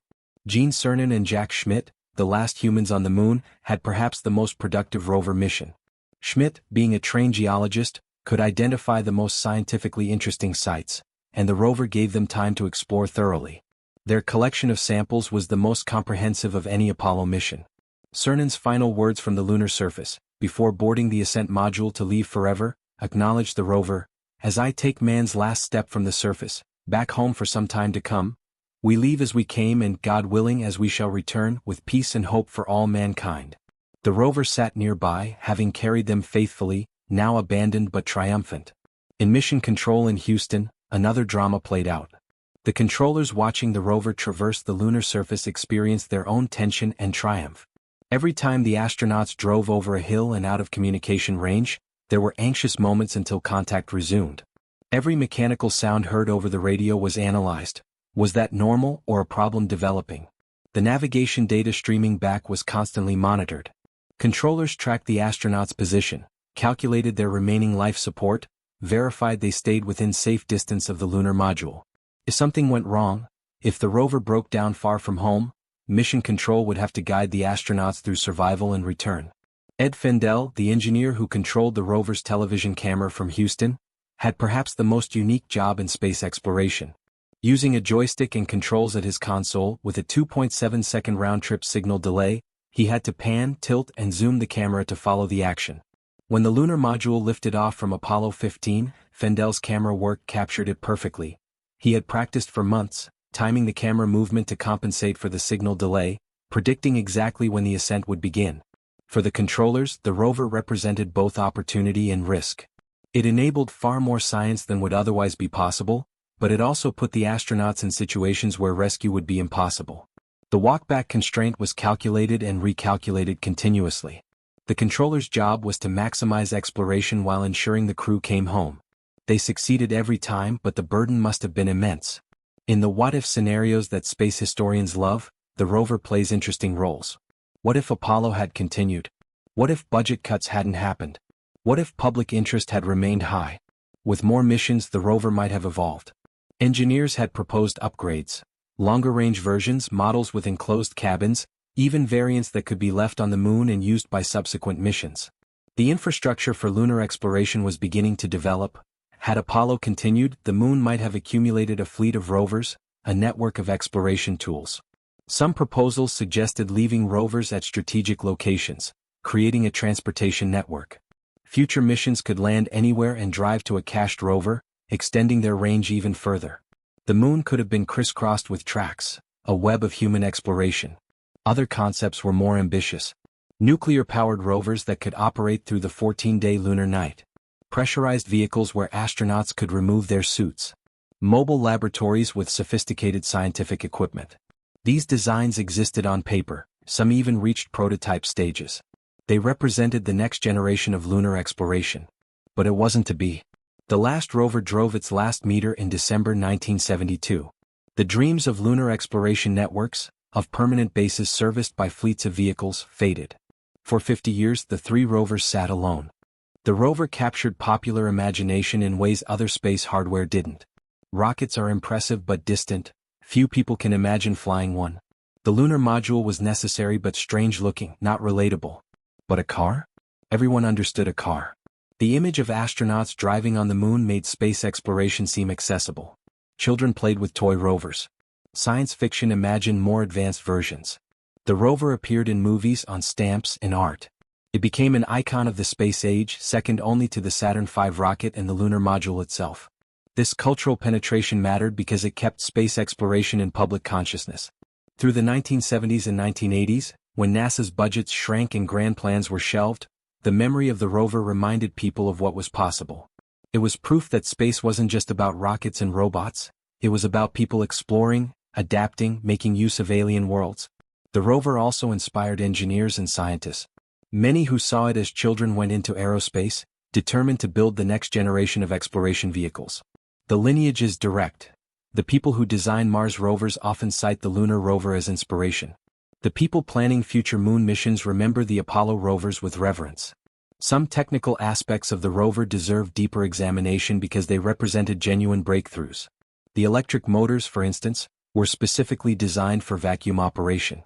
Gene Cernan and Jack Schmitt, the last humans on the moon, had perhaps the most productive rover mission. Schmitt, being a trained geologist, could identify the most scientifically interesting sites, and the rover gave them time to explore thoroughly. Their collection of samples was the most comprehensive of any Apollo mission. Cernan's final words from the lunar surface, before boarding the ascent module to leave forever, acknowledged the rover, "As I take man's last step from the surface, back home for some time to come, we leave as we came and, God willing, as we shall return, with peace and hope for all mankind." The rover sat nearby, having carried them faithfully, now abandoned but triumphant. In Mission Control in Houston, another drama played out. The controllers watching the rover traverse the lunar surface experienced their own tension and triumph. Every time the astronauts drove over a hill and out of communication range, there were anxious moments until contact resumed. Every mechanical sound heard over the radio was analyzed. Was that normal or a problem developing? The navigation data streaming back was constantly monitored. Controllers tracked the astronauts' position, calculated their remaining life support, verified they stayed within safe distance of the lunar module. If something went wrong, if the rover broke down far from home, Mission Control would have to guide the astronauts through survival and return. Ed Fendell, the engineer who controlled the rover's television camera from Houston, had perhaps the most unique job in space exploration. Using a joystick and controls at his console with a 2.7-second round-trip signal delay, he had to pan, tilt, and zoom the camera to follow the action. When the lunar module lifted off from Apollo 15, Fendell's camera work captured it perfectly. He had practiced for months, timing the camera movement to compensate for the signal delay, predicting exactly when the ascent would begin. For the controllers, the rover represented both opportunity and risk. It enabled far more science than would otherwise be possible, but it also put the astronauts in situations where rescue would be impossible. The walkback constraint was calculated and recalculated continuously. The controllers' job was to maximize exploration while ensuring the crew came home. They succeeded every time, but the burden must have been immense. In the what-if scenarios that space historians love, the rover plays interesting roles. What if Apollo had continued? What if budget cuts hadn't happened? What if public interest had remained high? With more missions, the rover might have evolved. Engineers had proposed upgrades, longer-range versions, models with enclosed cabins, even variants that could be left on the moon and used by subsequent missions. The infrastructure for lunar exploration was beginning to develop. Had Apollo continued, the moon might have accumulated a fleet of rovers, a network of exploration tools. Some proposals suggested leaving rovers at strategic locations, creating a transportation network. Future missions could land anywhere and drive to a cached rover, extending their range even further. The moon could have been crisscrossed with tracks, a web of human exploration. Other concepts were more ambitious. Nuclear-powered rovers that could operate through the 14-day lunar night. Pressurized vehicles where astronauts could remove their suits. Mobile laboratories with sophisticated scientific equipment. These designs existed on paper, some even reached prototype stages. They represented the next generation of lunar exploration. But it wasn't to be. The last rover drove its last meter in December 1972. The dreams of lunar exploration networks, of permanent bases serviced by fleets of vehicles, faded. For 50 years the three rovers sat alone. The rover captured popular imagination in ways other space hardware didn't. Rockets are impressive but distant, few people can imagine flying one. The lunar module was necessary but strange-looking, not relatable. But a car? Everyone understood a car. The image of astronauts driving on the moon made space exploration seem accessible. Children played with toy rovers. Science fiction imagined more advanced versions. The rover appeared in movies, on stamps, and art. It became an icon of the space age, second only to the Saturn V rocket and the lunar module itself. This cultural penetration mattered because it kept space exploration in public consciousness. Through the 1970s and 1980s, when NASA's budgets shrank and grand plans were shelved, the memory of the rover reminded people of what was possible. It was proof that space wasn't just about rockets and robots, it was about people exploring, adapting, making use of alien worlds. The rover also inspired engineers and scientists. Many who saw it as children went into aerospace, determined to build the next generation of exploration vehicles. The lineage is direct. The people who design Mars rovers often cite the Lunar Rover as inspiration. The people planning future moon missions remember the Apollo rovers with reverence. Some technical aspects of the rover deserve deeper examination because they represented genuine breakthroughs. The electric motors, for instance, were specifically designed for vacuum operation.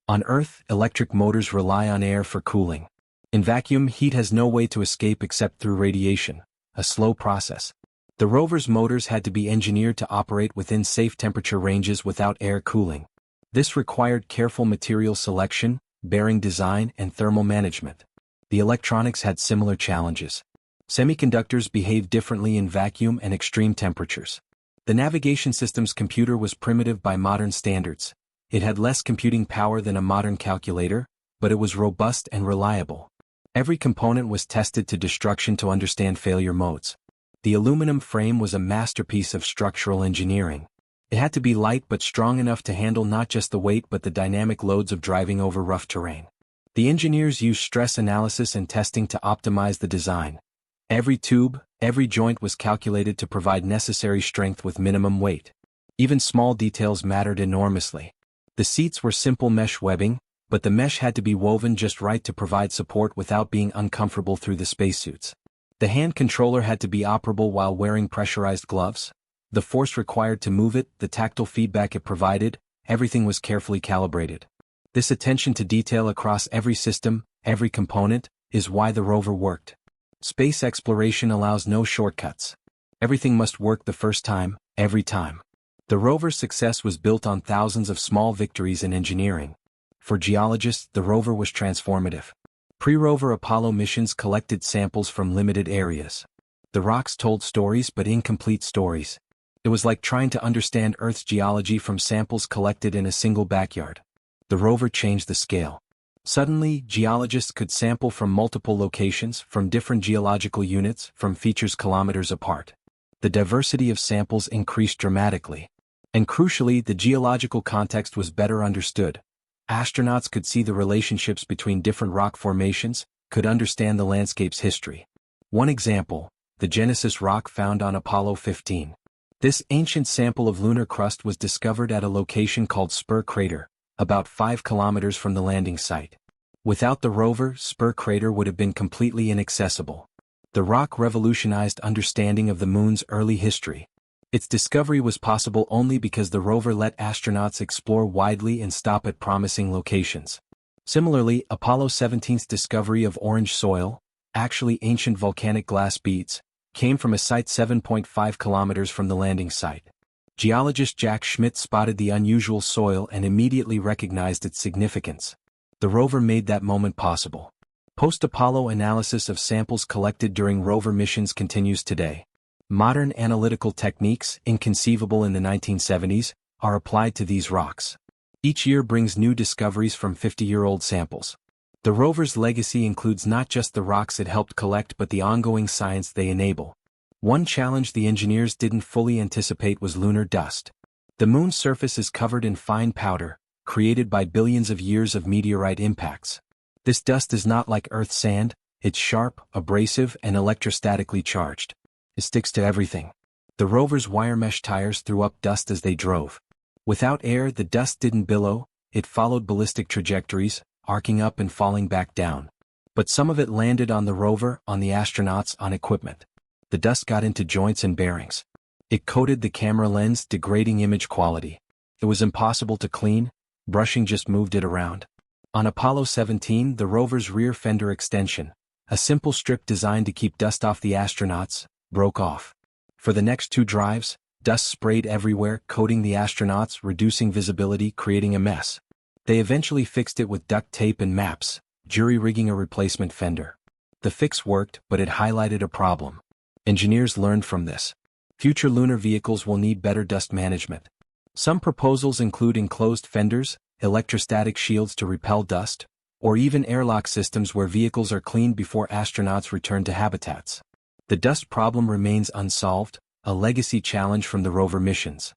On Earth, electric motors rely on air for cooling. In vacuum, heat has no way to escape except through radiation, a slow process. The rover's motors had to be engineered to operate within safe temperature ranges without air cooling. This required careful material selection, bearing design, and thermal management. The electronics had similar challenges. Semiconductors behave differently in vacuum and extreme temperatures. The navigation system's computer was primitive by modern standards. It had less computing power than a modern calculator, but it was robust and reliable. Every component was tested to destruction to understand failure modes. The aluminum frame was a masterpiece of structural engineering. It had to be light but strong enough to handle not just the weight but the dynamic loads of driving over rough terrain. The engineers used stress analysis and testing to optimize the design. Every tube, every joint was calculated to provide necessary strength with minimum weight. Even small details mattered enormously. The seats were simple mesh webbing, but the mesh had to be woven just right to provide support without being uncomfortable through the spacesuits. The hand controller had to be operable while wearing pressurized gloves. The force required to move it, the tactile feedback it provided, everything was carefully calibrated. This attention to detail across every system, every component, is why the rover worked. Space exploration allows no shortcuts. Everything must work the first time, every time. The rover's success was built on thousands of small victories in engineering. For geologists, the rover was transformative. Pre-rover Apollo missions collected samples from limited areas. The rocks told stories but incomplete stories. It was like trying to understand Earth's geology from samples collected in a single backyard. The rover changed the scale. Suddenly, geologists could sample from multiple locations, from different geological units, from features kilometers apart. The diversity of samples increased dramatically. And crucially, the geological context was better understood. Astronauts could see the relationships between different rock formations, could understand the landscape's history. One example, the Genesis rock found on Apollo 15. This ancient sample of lunar crust was discovered at a location called Spur Crater, about 5 kilometers from the landing site. Without the rover, Spur Crater would have been completely inaccessible. The rock revolutionized understanding of the moon's early history. Its discovery was possible only because the rover let astronauts explore widely and stop at promising locations. Similarly, Apollo 17's discovery of orange soil, actually ancient volcanic glass beads, came from a site 7.5 kilometers from the landing site. Geologist Jack Schmitt spotted the unusual soil and immediately recognized its significance. The rover made that moment possible. Post-Apollo analysis of samples collected during rover missions continues today. Modern analytical techniques, inconceivable in the 1970s, are applied to these rocks. Each year brings new discoveries from 50-year-old samples. The rover's legacy includes not just the rocks it helped collect but the ongoing science they enable. One challenge the engineers didn't fully anticipate was lunar dust. The moon's surface is covered in fine powder, created by billions of years of meteorite impacts. This dust is not like Earth's sand, it's sharp, abrasive, and electrostatically charged. It sticks to everything. The rover's wire mesh tires threw up dust as they drove. Without air, the dust didn't billow, it followed ballistic trajectories, arcing up and falling back down. But some of it landed on the rover, on the astronauts, on equipment. The dust got into joints and bearings. It coated the camera lens, degrading image quality. It was impossible to clean, brushing just moved it around. On Apollo 17, the rover's rear fender extension, A simple strip designed to keep dust off the astronauts broke off. For the next 2 drives, dust sprayed everywhere, coating the astronauts, reducing visibility, creating a mess. They eventually fixed it with duct tape and maps, jury-rigging a replacement fender. The fix worked, but it highlighted a problem. Engineers learned from this. Future lunar vehicles will need better dust management. Some proposals include enclosed fenders, electrostatic shields to repel dust, or even airlock systems where vehicles are cleaned before astronauts return to habitats. The dust problem remains unsolved, a legacy challenge from the rover missions.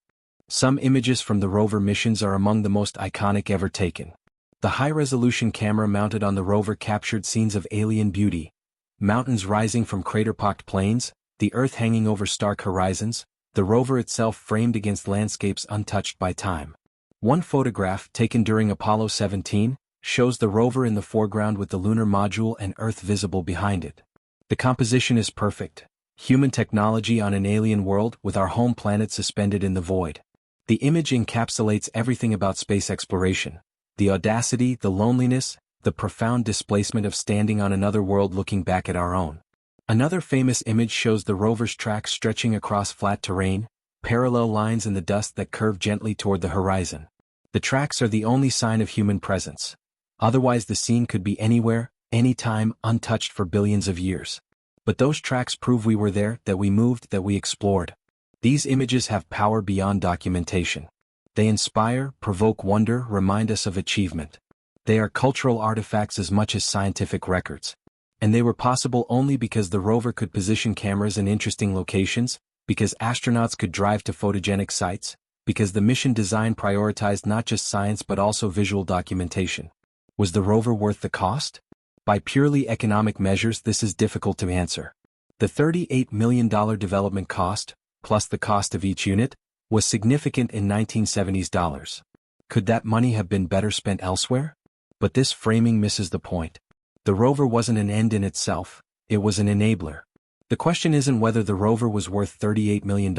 Some images from the rover missions are among the most iconic ever taken. The high-resolution camera mounted on the rover captured scenes of alien beauty: mountains rising from crater-pocked plains, the Earth hanging over stark horizons, the rover itself framed against landscapes untouched by time. One photograph, taken during Apollo 17, shows the rover in the foreground with the lunar module and Earth visible behind it. The composition is perfect. Human technology on an alien world with our home planet suspended in the void. The image encapsulates everything about space exploration: the audacity, the loneliness, the profound displacement of standing on another world looking back at our own. Another famous image shows the rover's tracks stretching across flat terrain, parallel lines in the dust that curve gently toward the horizon. The tracks are the only sign of human presence. Otherwise the scene could be anywhere, anytime, untouched for billions of years. But those tracks prove we were there, that we moved, that we explored. These images have power beyond documentation. They inspire, provoke wonder, remind us of achievement. They are cultural artifacts as much as scientific records. And they were possible only because the rover could position cameras in interesting locations, because astronauts could drive to photogenic sites, because the mission design prioritized not just science but also visual documentation. Was the rover worth the cost? By purely economic measures, this is difficult to answer. The $38 million development cost, plus the cost of each unit, was significant in 1970s dollars. Could that money have been better spent elsewhere? But this framing misses the point. The rover wasn't an end in itself, it was an enabler. The question isn't whether the rover was worth $38 million,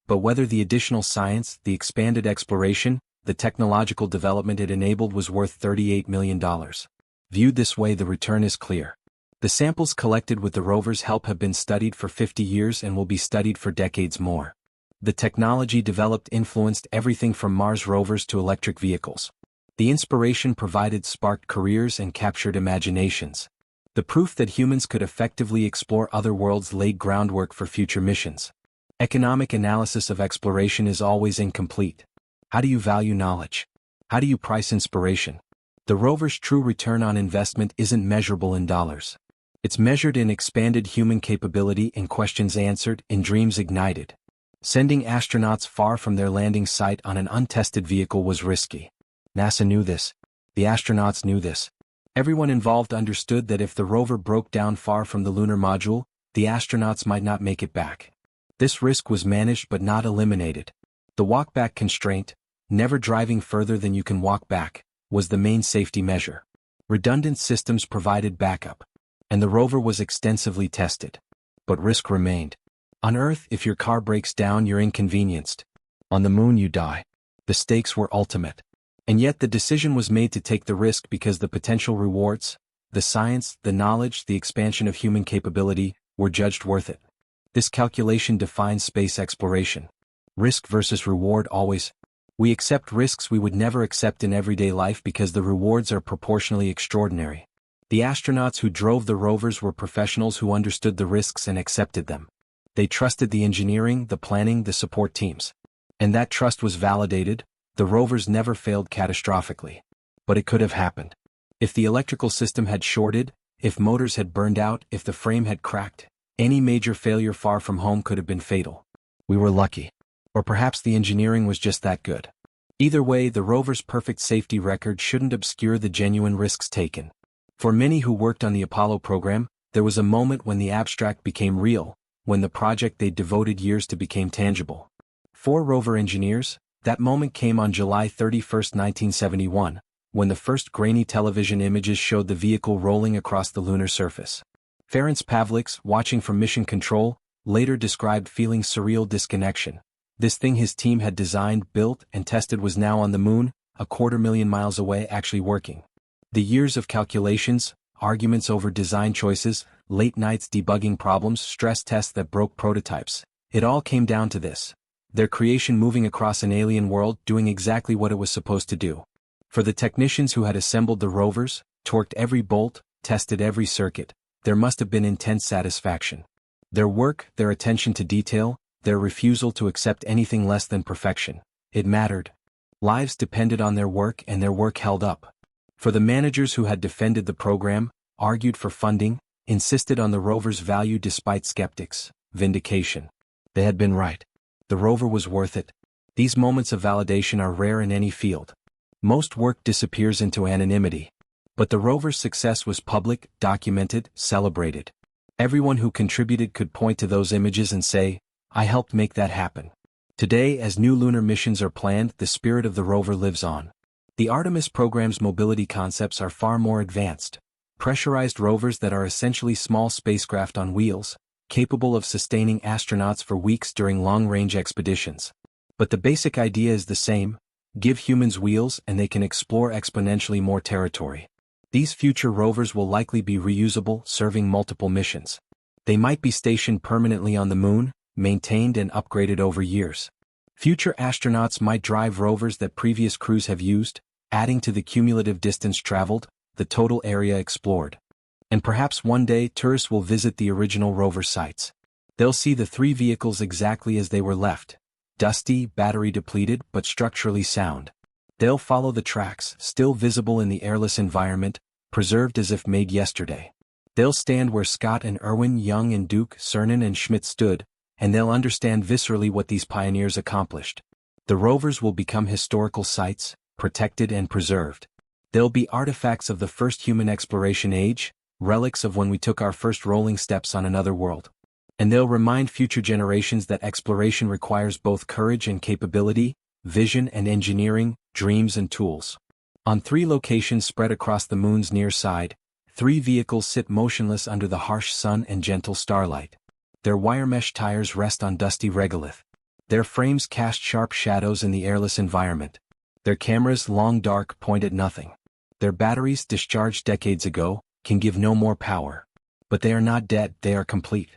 but whether the additional science, the expanded exploration, the technological development it enabled was worth $38 million. Viewed this way, the return is clear. The samples collected with the rover's help have been studied for 50 years and will be studied for decades more. The technology developed influenced everything from Mars rovers to electric vehicles. The inspiration provided sparked careers and captured imaginations. The proof that humans could effectively explore other worlds laid groundwork for future missions. Economic analysis of exploration is always incomplete. How do you value knowledge? How do you price inspiration? The rover's true return on investment isn't measurable in dollars. It's measured in expanded human capability, in questions answered, in dreams ignited. Sending astronauts far from their landing site on an untested vehicle was risky. NASA knew this. The astronauts knew this. Everyone involved understood that if the rover broke down far from the lunar module, the astronauts might not make it back. This risk was managed but not eliminated. The walk-back constraint, never driving further than you can walk back, was the main safety measure. Redundant systems provided backup, and the rover was extensively tested. But risk remained. On Earth, if your car breaks down, you're inconvenienced. On the Moon, you die. The stakes were ultimate. And yet the decision was made to take the risk because the potential rewards, the science, the knowledge, the expansion of human capability, were judged worth it. This calculation defines space exploration. Risk versus reward always. We accept risks we would never accept in everyday life because the rewards are proportionally extraordinary. The astronauts who drove the rovers were professionals who understood the risks and accepted them. They trusted the engineering, the planning, the support teams. And that trust was validated. The rovers never failed catastrophically. But it could have happened. If the electrical system had shorted, if motors had burned out, if the frame had cracked, any major failure far from home could have been fatal. We were lucky. Or perhaps the engineering was just that good. Either way, the rover's perfect safety record shouldn't obscure the genuine risks taken. For many who worked on the Apollo program, there was a moment when the abstract became real, when the project they'd devoted years to became tangible. For rover engineers, that moment came on July 31, 1971, when the first grainy television images showed the vehicle rolling across the lunar surface. Ferenc Pavliks, watching from Mission Control, later described feeling surreal disconnection. This thing his team had designed, built, and tested was now on the Moon, 250,000 miles away, actually working. The years of calculations, arguments over design choices, late nights debugging problems, stress tests that broke prototypes. It all came down to this: their creation moving across an alien world, doing exactly what it was supposed to do. For the technicians who had assembled the rovers, torqued every bolt, tested every circuit, there must have been intense satisfaction. Their work, their attention to detail, their refusal to accept anything less than perfection, it mattered. Lives depended on their work, and their work held up. For the managers who had defended the program, argued for funding, insisted on the rover's value despite skeptics, vindication. They had been right. The rover was worth it. These moments of validation are rare in any field. Most work disappears into anonymity. But the rover's success was public, documented, celebrated. Everyone who contributed could point to those images and say, "I helped make that happen." Today, as new lunar missions are planned, the spirit of the rover lives on. The Artemis program's mobility concepts are far more advanced. Pressurized rovers that are essentially small spacecraft on wheels, capable of sustaining astronauts for weeks during long-range expeditions. But the basic idea is the same: give humans wheels and they can explore exponentially more territory. These future rovers will likely be reusable, serving multiple missions. They might be stationed permanently on the moon, maintained and upgraded over years. Future astronauts might drive rovers that previous crews have used, adding to the cumulative distance traveled, the total area explored. And perhaps one day tourists will visit the original rover sites. They'll see the three vehicles exactly as they were left: dusty, battery depleted, but structurally sound. They'll follow the tracks, still visible in the airless environment, preserved as if made yesterday. They'll stand where Scott and Irwin, Young and Duke, Cernan and Schmidt stood, and they'll understand viscerally what these pioneers accomplished. The rovers will become historical sites, protected and preserved. They'll be artifacts of the first human exploration age, relics of when we took our first rolling steps on another world. And they'll remind future generations that exploration requires both courage and capability, vision and engineering, dreams and tools. On 3 locations spread across the moon's near side, 3 vehicles sit motionless under the harsh sun and gentle starlight. Their wire mesh tires rest on dusty regolith. Their frames cast sharp shadows in the airless environment. Their cameras, long dark, point at nothing. Their batteries, discharged decades ago, can give no more power. But they are not dead, they are complete.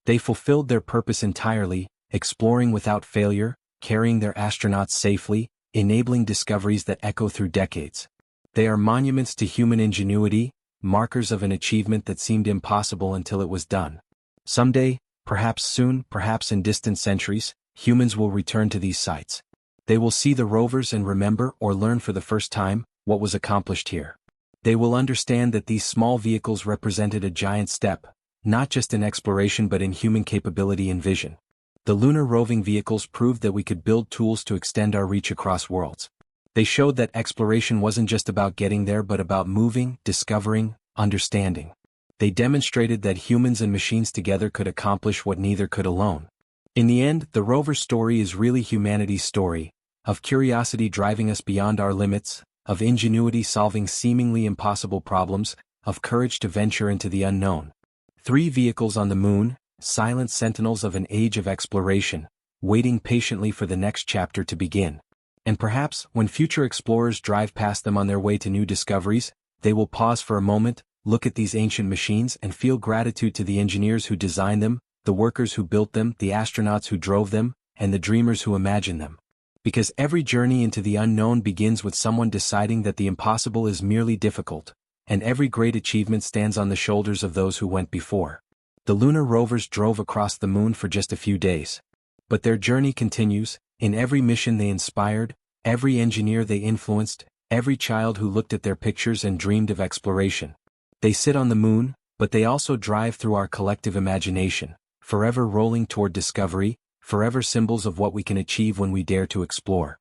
They fulfilled their purpose entirely, exploring without failure, carrying their astronauts safely, enabling discoveries that echo through decades. They are monuments to human ingenuity, markers of an achievement that seemed impossible until it was done. Someday, perhaps soon, perhaps in distant centuries, humans will return to these sites. They will see the rovers and remember, or learn for the first time, what was accomplished here. They will understand that these small vehicles represented a giant step, not just in exploration but in human capability and vision. The Lunar Roving Vehicles proved that we could build tools to extend our reach across worlds. They showed that exploration wasn't just about getting there but about moving, discovering, understanding. They demonstrated that humans and machines together could accomplish what neither could alone. In the end, the rover story is really humanity's story, of curiosity driving us beyond our limits, of ingenuity solving seemingly impossible problems, of courage to venture into the unknown. 3 vehicles on the moon, silent sentinels of an age of exploration, waiting patiently for the next chapter to begin. And perhaps, when future explorers drive past them on their way to new discoveries, they will pause for a moment, look at these ancient machines and feel gratitude to the engineers who designed them, the workers who built them, the astronauts who drove them, and the dreamers who imagined them. Because every journey into the unknown begins with someone deciding that the impossible is merely difficult, and every great achievement stands on the shoulders of those who went before. The lunar rovers drove across the moon for just a few days. But their journey continues, in every mission they inspired, every engineer they influenced, every child who looked at their pictures and dreamed of exploration. They sit on the moon, but they also drive through our collective imagination, forever rolling toward discovery, forever symbols of what we can achieve when we dare to explore.